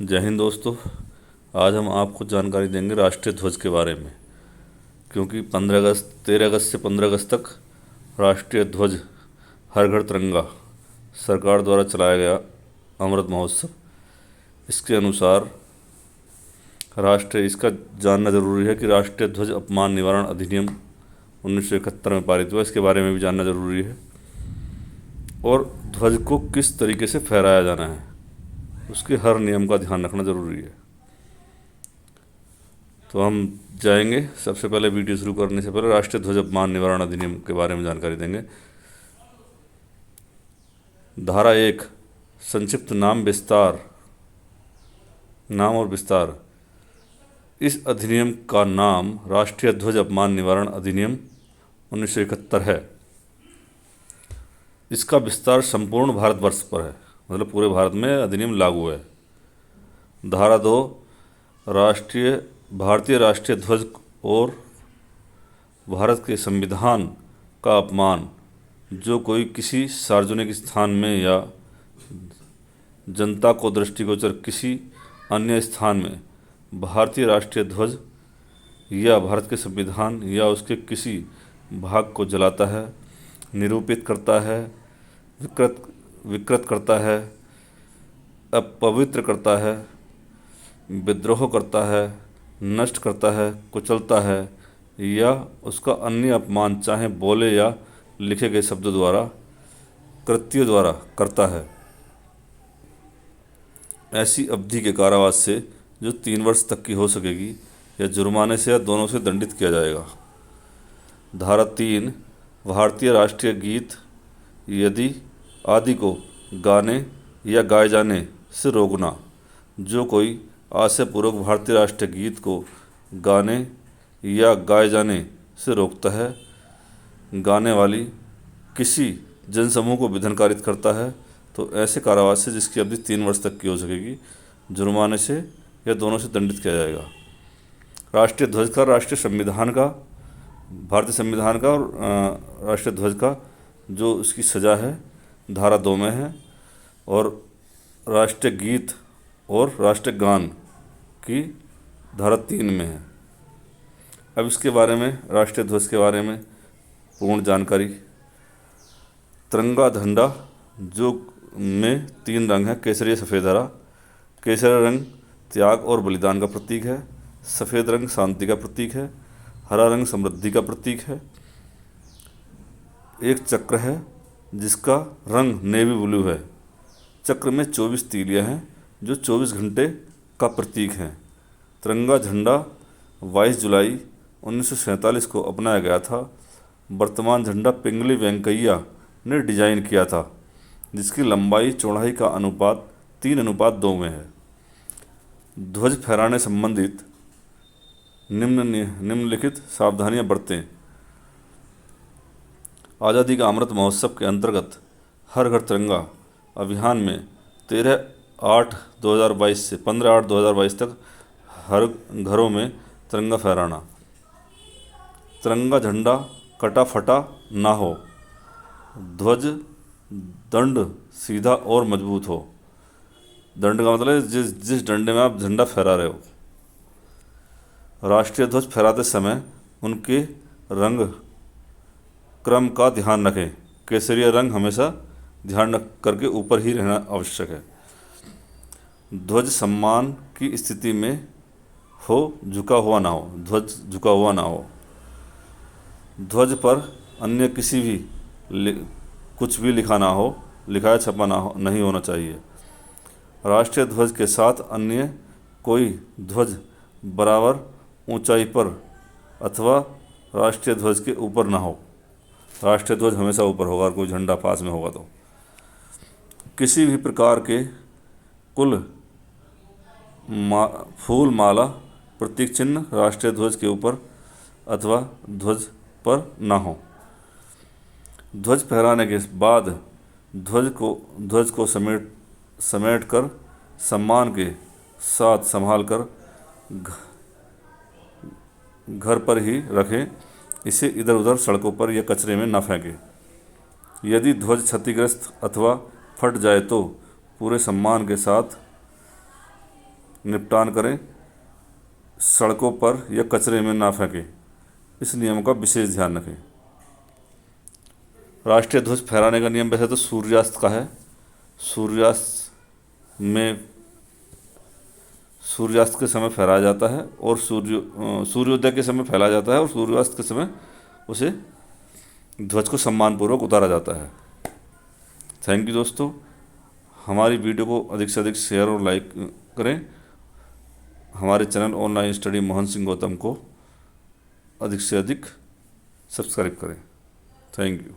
जय हिंद दोस्तों। आज हम आपको जानकारी देंगे राष्ट्रीय ध्वज के बारे में, क्योंकि 13 अगस्त से 15 अगस्त तक राष्ट्रीय ध्वज हर घर तिरंगा सरकार द्वारा चलाया गया अमृत महोत्सव। इसके अनुसार इसका जानना ज़रूरी है कि राष्ट्रीय ध्वज अपमान निवारण अधिनियम 1971 में पारित हुआ। इसके बारे में भी जानना ज़रूरी है, और ध्वज को किस तरीके से फहराया जाना है उसके हर नियम का ध्यान रखना ज़रूरी है। तो हम जाएंगे, सबसे पहले वीडियो शुरू करने से पहले राष्ट्रीय ध्वज अपमान निवारण अधिनियम के बारे में जानकारी देंगे। धारा 1 संक्षिप्त नाम और विस्तार। इस अधिनियम का नाम राष्ट्रीय ध्वज अपमान निवारण अधिनियम 1971 है। इसका विस्तार संपूर्ण भारतवर्ष पर है, मतलब पूरे भारत में अधिनियम लागू है। धारा 2 भारतीय राष्ट्रीय ध्वज और भारत के संविधान का अपमान जो कोई किसी सार्वजनिक स्थान में या जनता को दृष्टिगोचर किसी अन्य स्थान में भारतीय राष्ट्रीय ध्वज या भारत के संविधान या उसके किसी भाग को जलाता है, निरूपित करता है, विकृत करता है, अपवित्र करता है, विद्रोह करता है, नष्ट करता है, कुचलता है या उसका अन्य अपमान चाहे बोले या लिखे गए शब्दों द्वारा, कृत्यों द्वारा करता है, ऐसी अवधि के कारावास से जो 3 वर्ष तक की हो सकेगी या जुर्माने से या दोनों से दंडित किया जाएगा। धारा 3 भारतीय राष्ट्रीय गीत यदि आदि को गाने या गाए जाने से रोकना। जो कोई आशयपूर्वक भारतीय राष्ट्रीय गीत को गाने या गाए जाने से रोकता है, गाने वाली किसी जनसमूह को विघ्नकारित करता है, तो ऐसे कारावास से जिसकी अवधि 3 वर्ष तक की हो सकेगी, जुर्माने से या दोनों से दंडित किया जाएगा। राष्ट्रीय ध्वज का, राष्ट्रीय संविधान का, भारतीय संविधान का और राष्ट्रीय ध्वज का जो उसकी सज़ा है धारा 2 में है, और राष्ट्रीय गीत और राष्ट्रीय गान की धारा 3 में है। अब इसके बारे में, राष्ट्रीय ध्वज के बारे में पूर्ण जानकारी। तिरंगा झंडा जो में 3 रंग हैं, केसरिया, सफ़ेद, हरा। केसरिया रंग त्याग और बलिदान का प्रतीक है, सफ़ेद रंग शांति का प्रतीक है, हरा रंग समृद्धि का प्रतीक है। एक चक्र है जिसका रंग नेवी ब्लू है। चक्र में 24 तीलियां हैं जो 24 घंटे का प्रतीक हैं। तिरंगा झंडा 22 जुलाई 1947 को अपनाया गया था। वर्तमान झंडा पिंगली वेंकैया ने डिजाइन किया था, जिसकी लंबाई चौड़ाई का अनुपात 3:2 में है। ध्वज फहराने संबंधित निम्नलिखित सावधानियां बरतें। आज़ादी का अमृत महोत्सव के अंतर्गत हर घर तिरंगा अभियान में 13/8/2022 से 15/8/2022 तक हर घरों में तिरंगा फहराना। तिरंगा झंडा कटा फटा ना हो। ध्वज दंड सीधा और मजबूत हो। दंड का मतलब जिस डंडे में आप झंडा फहरा रहे हो। राष्ट्रीय ध्वज फहराते समय उनके रंग क्रम का ध्यान रखें। केसरिया रंग हमेशा ध्यान रख करके ऊपर ही रहना आवश्यक है। ध्वज सम्मान की स्थिति में हो, झुका हुआ ना हो। ध्वज झुका हुआ ना हो। ध्वज पर अन्य किसी भी कुछ भी लिखा ना हो, लिखाया छपा ना हो, नहीं होना चाहिए। राष्ट्रीय ध्वज के साथ अन्य कोई ध्वज बराबर ऊंचाई पर अथवा राष्ट्रीय ध्वज के ऊपर ना हो। राष्ट्रीय ध्वज हमेशा ऊपर होगा और कोई झंडा पास में होगा तो। किसी भी प्रकार के फूल, माला, प्रतीक चिन्ह राष्ट्रीय ध्वज के ऊपर अथवा ध्वज पर ना हो। ध्वज फहराने के बाद ध्वज को समेट कर सम्मान के साथ संभाल कर घर पर ही रखें। इसे इधर उधर सड़कों पर या कचरे में न फेंकें। यदि ध्वज क्षतिग्रस्त अथवा फट जाए तो पूरे सम्मान के साथ निपटान करें, सड़कों पर या कचरे में ना फेंकें। इस नियम का विशेष ध्यान रखें। राष्ट्रीय ध्वज फहराने का नियम वैसे तो सूर्यास्त का है। सूर्यास्त में सूर्यास्त के समय फहराया जाता है और सूर्योदय के समय फैला जाता है और सूर्यास्त के समय उसे ध्वज को सम्मानपूर्वक उतारा जाता है। थैंक यू दोस्तों। हमारी वीडियो को अधिक से अधिक शेयर और लाइक करें। हमारे channel online study Mohan Singh Gautam को अधिक से अधिक सब्सक्राइब करें। Thank you.